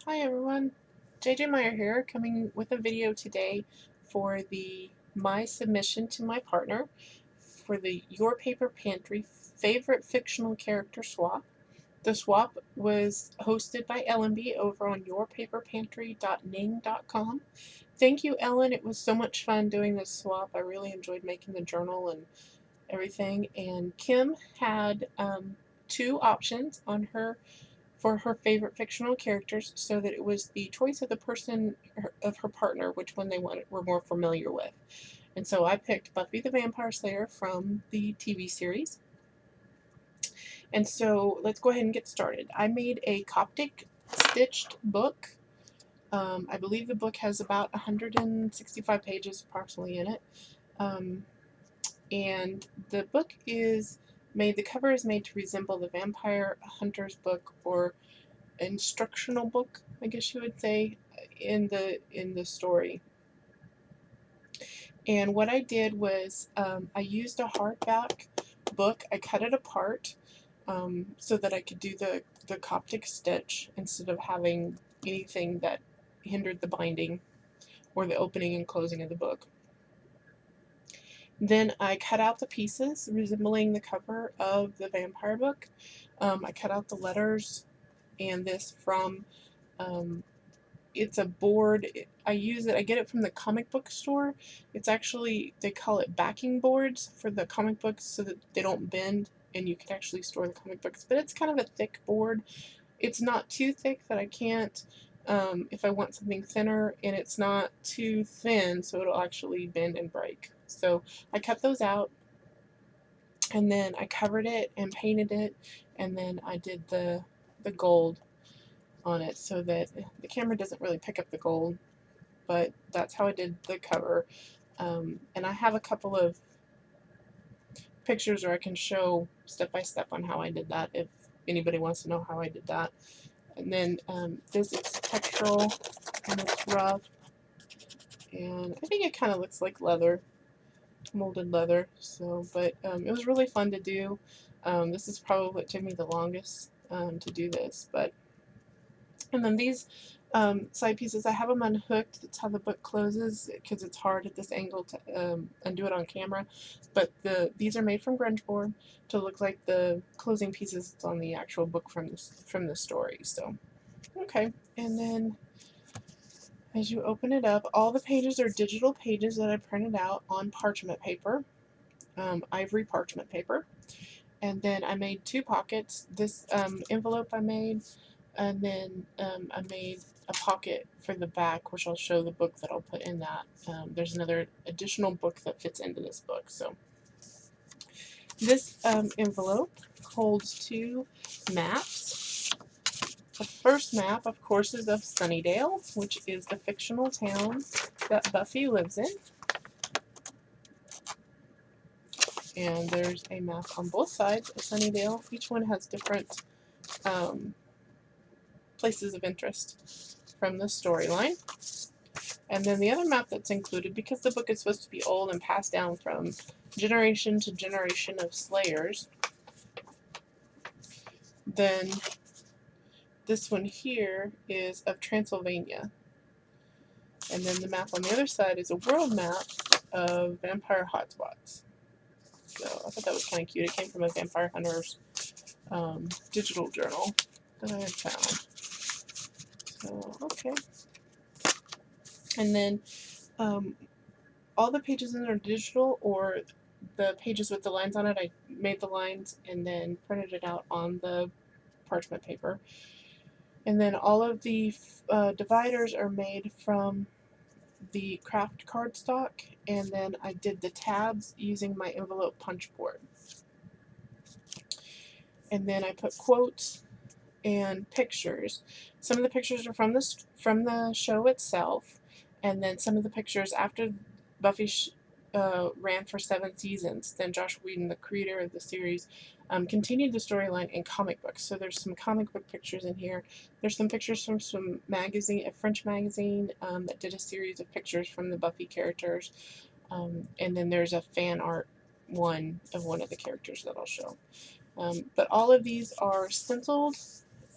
Hi everyone, JJ Meyer here, coming with a video today for my submission to my partner for the Your Paper Pantry favorite fictional character swap. The swap was hosted by EllenB over on yourpaperpantry.ning.com. Thank you, Ellen. It was so much fun doing this swap. I really enjoyed making the journal and everything. And Kim had two options on her for her favorite fictional characters, so that it was the choice of the person of her partner which one they were more familiar with. And so I picked Buffy the Vampire Slayer from the TV series. And so let's go ahead and get started. I made a Coptic stitched book. I believe the book has about 165 pages approximately in it. And the book is the cover is made to resemble the Vampire Hunter's book, or instructional book, I guess you would say, in the story. And what I did was I used a hardback book. I cut it apart so that I could do the Coptic stitch instead of having anything that hindered the binding or the opening and closing of the book. Then I cut out the pieces resembling the cover of the vampire book. I cut out the letters and this from it's a board. I get it from the comic book store. It's actually, they call it backing boards for the comic books so that they don't bend and you can actually store the comic books. But it's kind of a thick board. It's not too thick that I can't, if I want something thinner, and it's not too thin so it'll actually bend and break. So I cut those out, and then I covered it and painted it, and then I did the gold on it so that the camera doesn't really pick up the gold, but that's how I did the cover. And I have a couple of pictures where I can show step by step on how I did that if anybody wants to know how I did that. And then this is textural and it's rough, and I think it kind of looks like leather, molded leather. So, but it was really fun to do. This is probably what took me the longest to do this, but. And then these side pieces, I have them unhooked. That's how the book closes, because it's hard at this angle to undo it on camera. But these are made from grunge board to look like the closing pieces that's on the actual book from the story. So, okay. And then as you open it up, all the pages are digital pages that I printed out on parchment paper, ivory parchment paper. And then I made two pockets. This envelope I made, and then I made a pocket for the back, which I'll show the book that I'll put in that. There's another additional book that fits into this book. So this envelope holds two maps. The first map, of course, is of Sunnydale, which is the fictional town that Buffy lives in. And there's a map on both sides of Sunnydale. Each one has different places of interest from the storyline. And then the other map that's included, because the book is supposed to be old and passed down from generation to generation of slayers, then this one here is of Transylvania. And then the map on the other side is a world map of vampire hotspots. So I thought that was kind of cute. It came from a Vampire Hunter's digital journal that I had found. So, okay. And then all the pages in there are digital, or the pages with the lines on it, I made the lines and then printed it out on the parchment paper. And then all of the dividers are made from the craft cardstock, and then I did the tabs using my envelope punch board. And then I put quotes and pictures. Some of the pictures are from the show itself, and then some of the pictures after Buffy ran for 7 seasons. Then Josh Whedon, the creator of the series, continued the storyline in comic books. So there's some comic book pictures in here. There's some pictures from some magazine, a French magazine that did a series of pictures from the Buffy characters. And then there's a fan art one of one of the characters that I'll show. But all of these are stenciled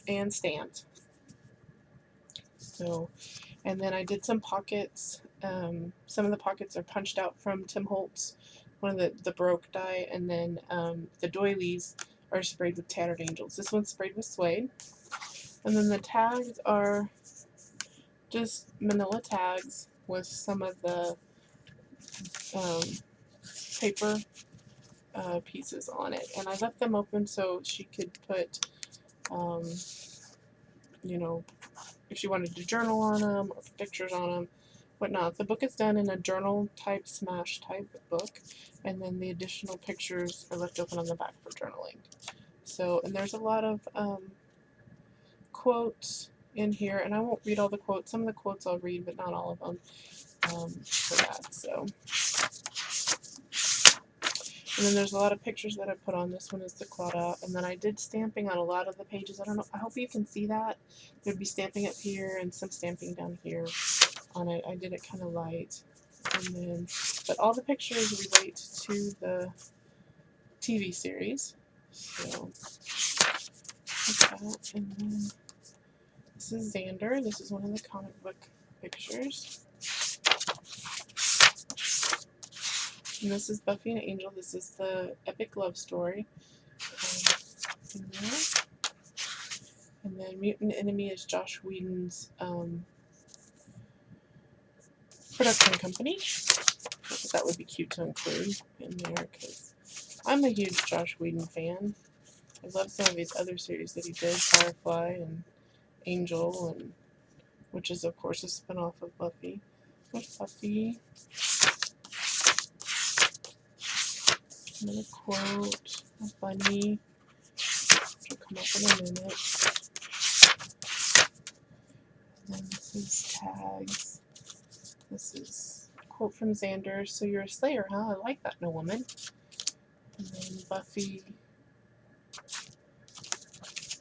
and stamped. So, and then I did some pockets. Some of the pockets are punched out from Tim Holtz, one of the Baroque die, and then the doilies are sprayed with Tattered Angels. This one's sprayed with suede. And then the tags are just manila tags with some of the paper pieces on it. And I left them open so she could put, you know, if she wanted to journal on them or pictures on them, whatnot. The book is done in a journal type, smash type book, and then the additional pictures are left open on the back for journaling. So, and there's a lot of quotes in here, and I won't read all the quotes. Some of the quotes I'll read, but not all of them for that. So, and then there's a lot of pictures that I put on. This one is the cloud out, and then I did stamping on a lot of the pages. I don't know. I hope you can see that. There'd be stamping up here and some stamping down here on it. I did it kind of light, and then, but all the pictures relate to the TV series. So, like that, and then this is Xander. This is one of the comic book pictures. And this is Buffy and Angel. This is the epic love story. And then Mutant Enemy is Josh Whedon's production company. That would be cute to include in there because I'm a huge Josh Whedon fan. I love some of his other series that he did, Firefly and Angel, and which is of course a spinoff of Buffy. There's Buffy. Another quote, a bunny, which will come up in a minute. And then this is tags. This is a quote from Xander. So you're a slayer, huh? I like that in a woman. And then Buffy.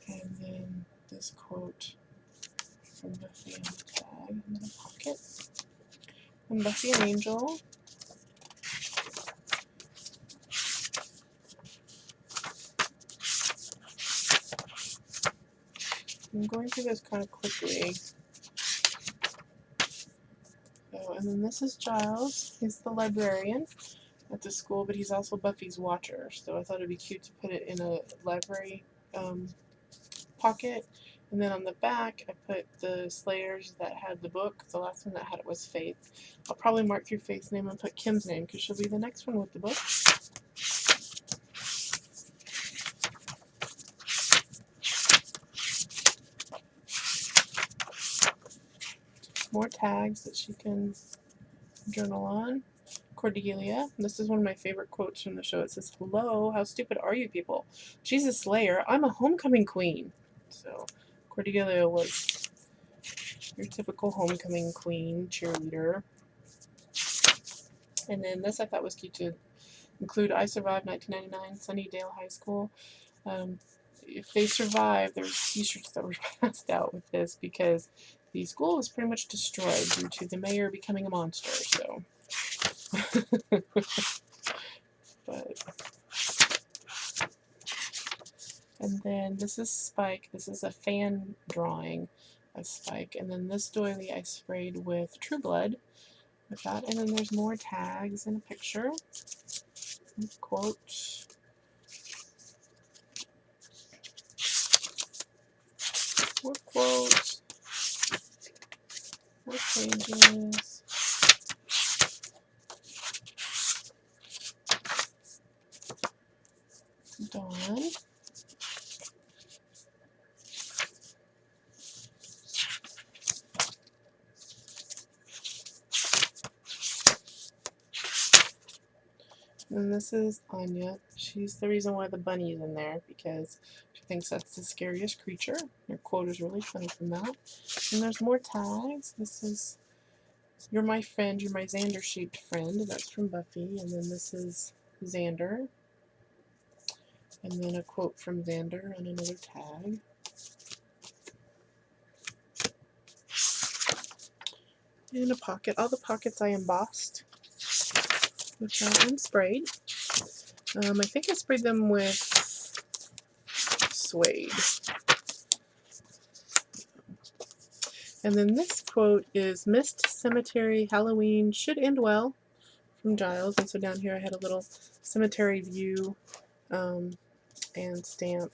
And then this quote from Buffy on the tag in the pocket. And Buffy and Angel. I'm going through this kind of quickly. So, and then this is Giles. He's the librarian at the school, but he's also Buffy's watcher. So I thought it'd be cute to put it in a library pocket. And then on the back, I put the Slayers that had the book. The last one that had it was Faith. I'll probably mark through Faith's name and put Kim's name because she'll be the next one with the book. More tags that she can journal on. Cordelia. This is one of my favorite quotes from the show. It says, "Hello, how stupid are you people? She's a slayer. I'm a homecoming queen." So Cordelia was your typical homecoming queen cheerleader. And then this I thought was cute to include. I survived 1999, Sunnydale High School. If they survived, there were t-shirts that were passed out with this because the school was pretty much destroyed due to the mayor becoming a monster. So, but, and then this is Spike. This is a fan drawing of Spike. And then this doily I sprayed with True Blood with that. And then there's more tags and a picture. And quote. More quotes. More pages. Dawn. And this is Anya. She's the reason why the bunny is in there because she thinks that's the scariest creature. Her quote is really funny from that. And there's more tags. This is "You're my friend, you're my Xander-shaped friend." That's from Buffy. And then this is Xander. And then a quote from Xander on another tag. And a pocket. All the pockets I embossed with that and sprayed. I think I sprayed them with suede. And then this quote is Mist Cemetery Halloween should end well, from Giles. And so down here I had a little cemetery view and stamp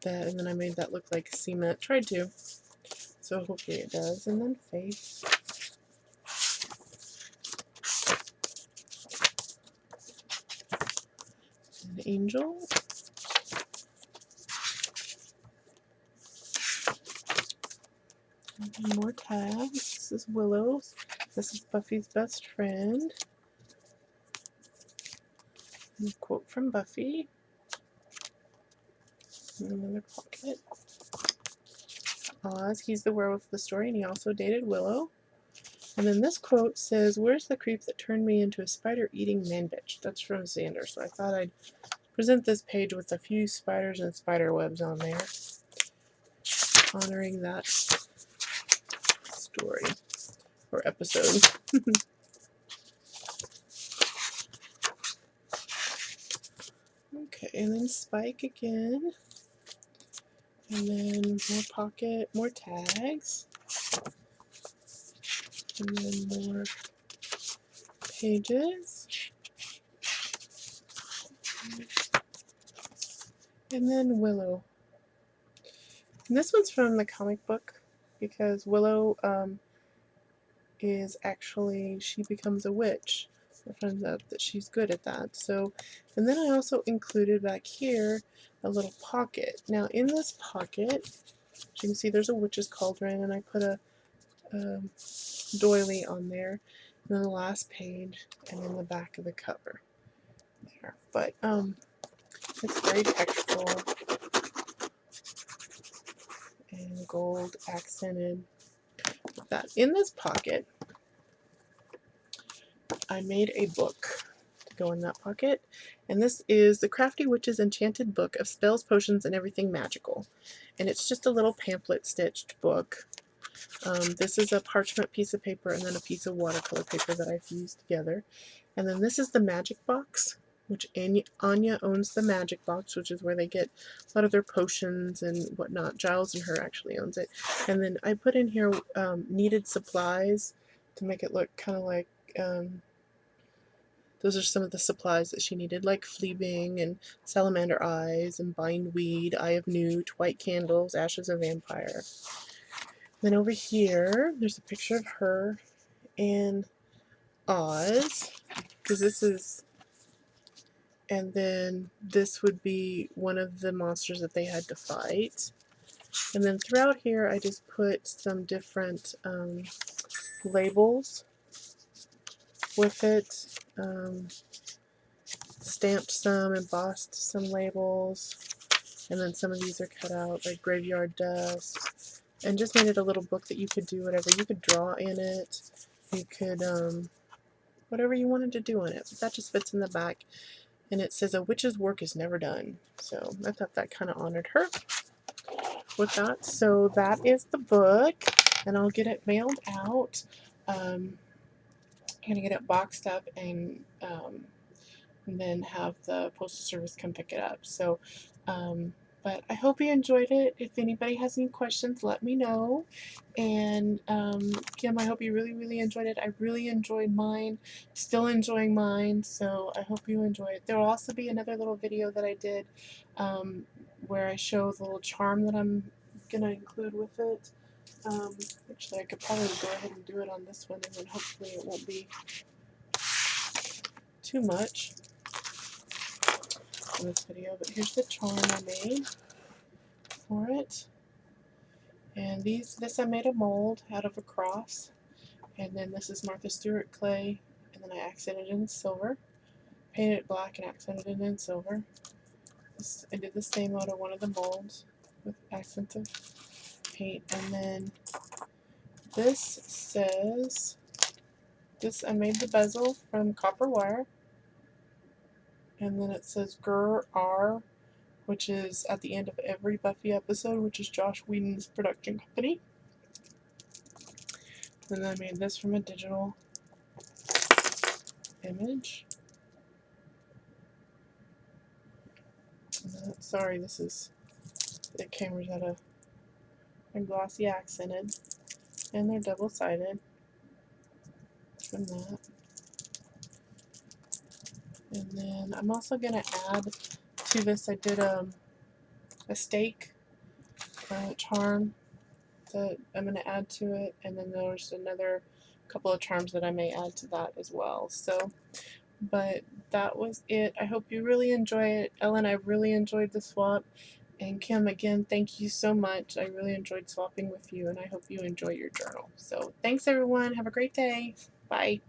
that, and then I made that look like cement. Tried to. So hopefully it does. And then Faith. An angel. And more tags. This is Willow's. This is Buffy's best friend. And a quote from Buffy. And another pocket. Oz, he's the werewolf of the story, and he also dated Willow. And then this quote says, "Where's the creep that turned me into a spider-eating man-bitch?" That's from Xander. So I thought I'd present this page with a few spiders and spider webs on there, honoring that story or episode. Okay, and then Spike again. And then more pocket, more tags. And then more pages. And then Willow. And this one's from the comic book because Willow is actually, she becomes a witch. It turns out that she's good at that. So, and then I also included back here a little pocket. Now in this pocket, as you can see, there's a witch's cauldron, and I put a doily on there, and then the last page, and then the back of the cover there. But it's very textural and gold accented with that. In this pocket, I made a book to go in that pocket, and this is the Crafty Witch's Enchanted Book of Spells, Potions, and Everything Magical. And it's just a little pamphlet stitched book. This is a parchment piece of paper and then a piece of watercolor paper that I fused together. And then this is the magic box, which Anya owns the magic box, which is where they get a lot of their potions and whatnot. Giles and her actually owns it. And then I put in here needed supplies to make it look kind of like, those are some of the supplies that she needed, like fleabane and salamander eyes and bindweed, eye of newt, white candles, ashes of vampire. Then over here, there's a picture of her and Oz, because this is, and then this would be one of the monsters that they had to fight. And then throughout here, I just put some different labels with it. Stamped some, embossed some labels, and then some of these are cut out, like graveyard dust, and just made it a little book that you could do whatever. You could draw in it, you could, whatever you wanted to do on it. But that just fits in the back, and it says, "A witch's work is never done." So I thought that kind of honored her with that. So that is the book, and I'll get it mailed out. I'm going to get it boxed up and then have the postal service come pick it up. So, but I hope you enjoyed it. If anybody has any questions, let me know. And Kim, I hope you really enjoyed it. I really enjoyed mine. Still enjoying mine. So I hope you enjoy it. There will also be another little video that I did where I show the little charm that I'm gonna include with it. Actually, I could probably go ahead and do it on this one, and then hopefully it won't be too much in this video. But here's the charm I made for it. And this I made a mold out of a cross. And then this is Martha Stewart clay. And then I accented it in silver. Painted it black and accented it in silver. I did the same out of one of the molds with accents of paint. And then this says, I made the bezel from copper wire. And then it says Grr R, which is at the end of every Buffy episode, which is Josh Whedon's production company. And I made this from a digital image. Sorry, the camera's at a glossy accented. and they're double-sided from that. And then I'm also going to add to this, I did a stake charm that I'm going to add to it, and then there's another couple of charms that I may add to that as well. So, but that was it. I hope you really enjoy it. Ellen, I really enjoyed the swap. And Kim, again, thank you so much. I really enjoyed swapping with you, and I hope you enjoy your journal. So thanks, everyone. Have a great day. Bye.